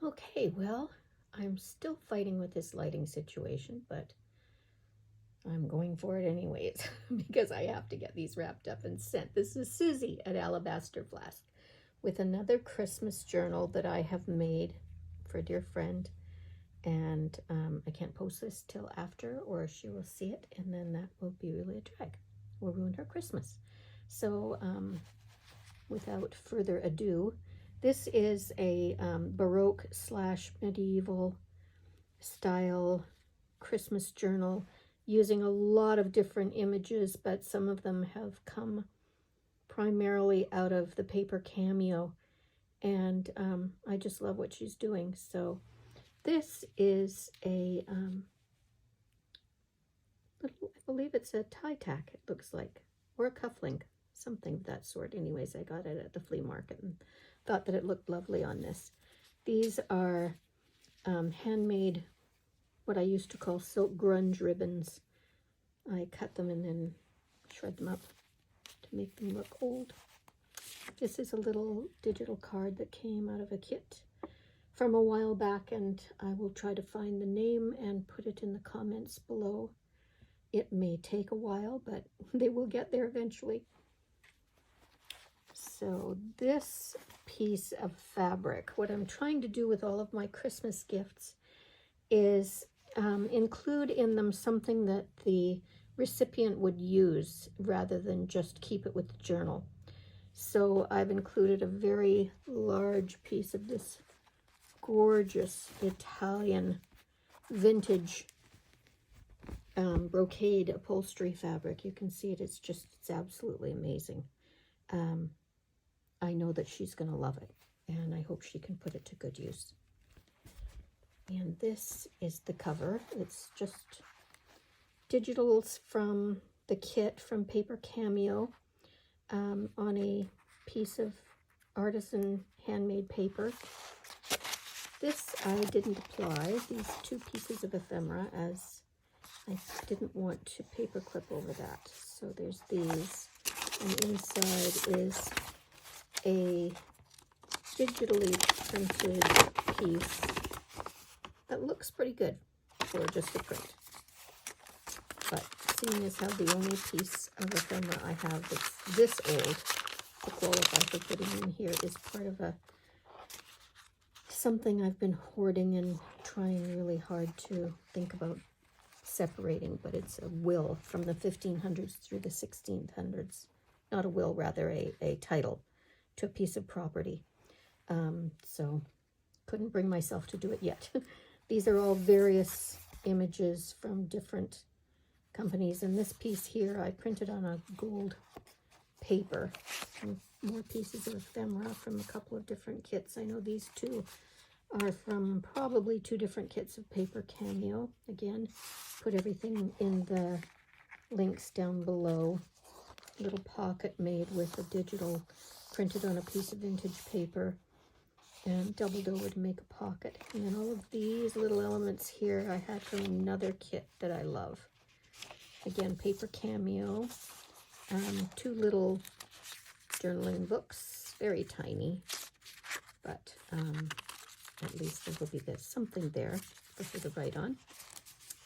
Okay, well, I'm still fighting with this lighting situation, but I'm going for it anyways because I have to get these wrapped up and sent. This is Susie at AlabasterFlask with another Christmas journal that I have made for a dear friend, and I can't post this till after or she will see it, and then that will be really a drag. We'll ruin her Christmas. So without further ado, this is a Baroque / medieval style Christmas journal using a lot of different images, but some of them have come primarily out of ThePaperCameo, and I just love what she's doing. So this is a I believe it's a tie tack, it looks like, or a cufflink, something of that sort. Anyways, I got it at the flea market and thought that it looked lovely on this. These are handmade, what I used to call silk grunge ribbons. I cut them and then shred them up to make them look old. This is a little digital card that came out of a kit from a while back, and I will try to find the name and put it in the comments below. It may take a while, but they will get there eventually. So this piece of fabric, what I'm trying to do with all of my Christmas gifts is include in them something that the recipient would use rather than just keep it with the journal. So I've included a very large piece of this gorgeous Italian vintage brocade upholstery fabric. You can see it, it's absolutely amazing. I know that she's going to love it, and I hope she can put it to good use. And this is the cover. It's just digitals from the kit from PaperCameo on a piece of artisan handmade paper. This I didn't apply, these two pieces of ephemera, as I didn't want to paper clip over that. So there's these, and inside is a digitally printed piece that looks pretty good for just a print. But seeing as how the only piece of ephemera I have that's this old to qualify for putting in here is part of something I've been hoarding and trying really hard to think about separating, but it's a will from the 1500s through the 1600s. Not a will, rather a title to a piece of property. So couldn't bring myself to do it yet. These are all various images from different companies, and this piece here I printed on a gold paper. And more pieces of ephemera from a couple of different kits. I know these two are from probably two different kits of PaperCameo. Again, put everything in the links down below. Little pocket made with a digital printed on a piece of vintage paper and doubled over to make a pocket. And then all of these little elements here I had from another kit that I love. Again, PaperCameo. Two little journaling books, very tiny, but at least there will be something there for her to write on.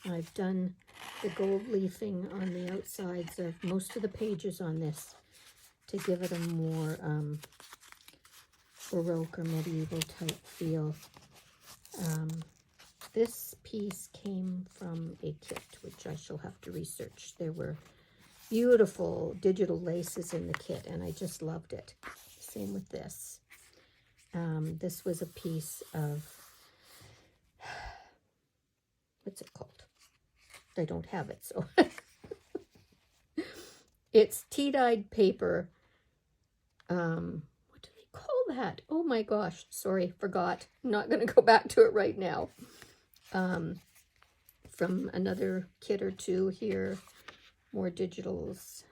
I've done the gold leafing on the outsides of most of the pages on this to give it a more Baroque or medieval type feel. This piece came from a kit, which I shall have to research. There were beautiful digital laces in the kit, and I just loved it. Same with this. This was a piece of, what's it called? I don't have it, so. It's tea-dyed paper. What do they call that? Oh my gosh, sorry, forgot. I'm not going to go back to it right now. From another kit or two here. More digitals.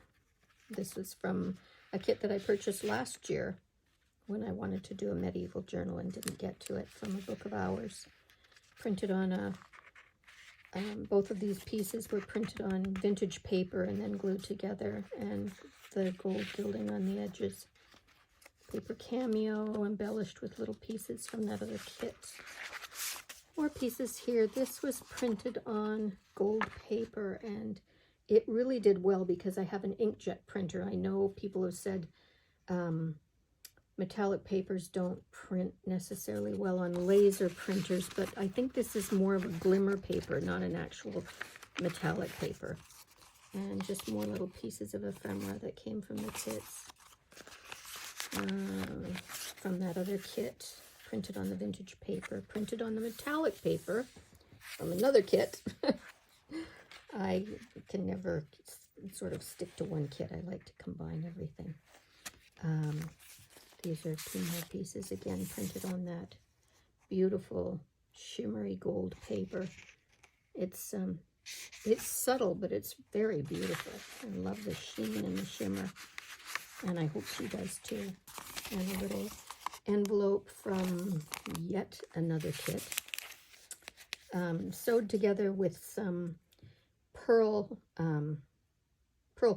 This was from a kit that I purchased last year when I wanted to do a medieval journal and didn't get to it, from a book of hours. Printed on both of these pieces were printed on vintage paper and then glued together, and the gold gilding on the edges. ThePaperCameo embellished with little pieces from that other kit. More pieces here. This was printed on gold paper, and it really did well because I have an inkjet printer. I know people have said metallic papers don't print necessarily well on laser printers, but I think this is more of a glimmer paper, not an actual metallic paper. And just more little pieces of ephemera that came from the kits. From that other kit, printed on the vintage paper, printed on the metallic paper from another kit. I can never sort of stick to one kit. I like to combine everything. These are 2 more pieces, again, printed on that beautiful shimmery gold paper. It's subtle, but it's very beautiful. I love the sheen and the shimmer, and I hope she does too. And a little envelope from yet another kit, sewed together with some pearl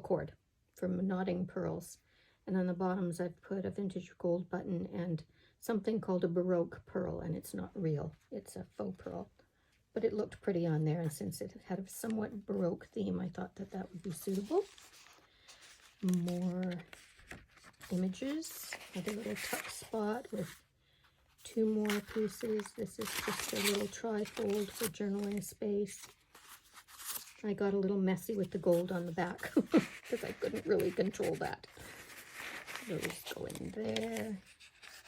cord from knotting pearls. And on the bottoms I've put a vintage gold button and something called a Baroque pearl, and it's not real, it's a faux pearl. But it looked pretty on there, and since it had a somewhat Baroque theme, I thought that that would be suitable. More images. Had a little tuck spot with 2 more pieces. This is just a little trifold for journaling space. I got a little messy with the gold on the back because I couldn't really control that. Those go in there.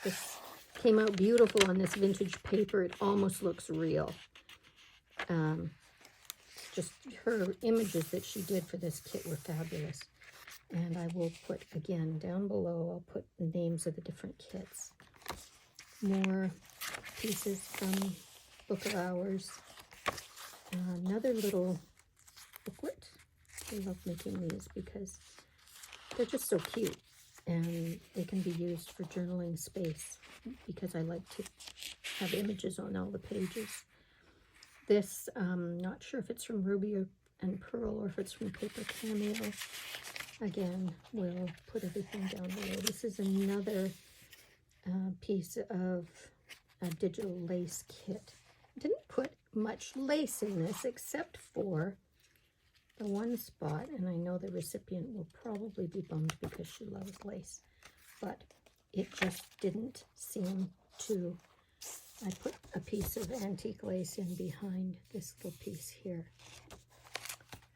This came out beautiful on this vintage paper. It almost looks real. Just her images that she did for this kit were fabulous. And I will put, again, down below, I'll put the names of the different kits. More pieces from Book of Hours. Another little booklet. I love making these because they're just so cute. And they can be used for journaling space because I like to have images on all the pages. This, not sure if it's from Ruby and Pearl or if it's from ThePaperCameo. Again, we'll put everything down below. This is another piece of a digital lace kit. Didn't put much lace in this except for the one spot, and I know the recipient will probably be bummed because she loves lace, but it just didn't seem to. I put a piece of antique lace in behind this little piece here,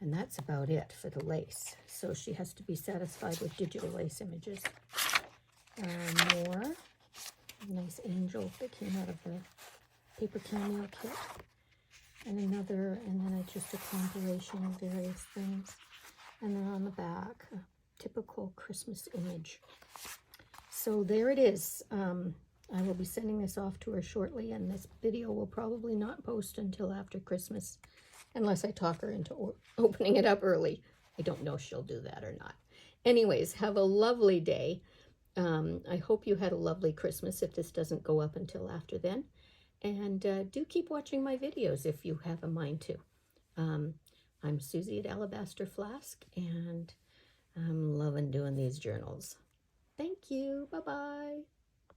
and that's about it for the lace. So she has to be satisfied with digital lace images. More nice angel that came out of the ThePaperCameo kit. And another, and then it's just a compilation of various things. And then on the back, a typical Christmas image. So there it is. I will be sending this off to her shortly, and this video will probably not post until after Christmas, unless I talk her into opening it up early. I don't know if she'll do that or not. Anyways, have a lovely day. I hope you had a lovely Christmas if this doesn't go up until after then. And do keep watching my videos if you have a mind to. I'm Susie at AlabasterFlask, and I'm loving doing these journals. Thank you. Bye-bye.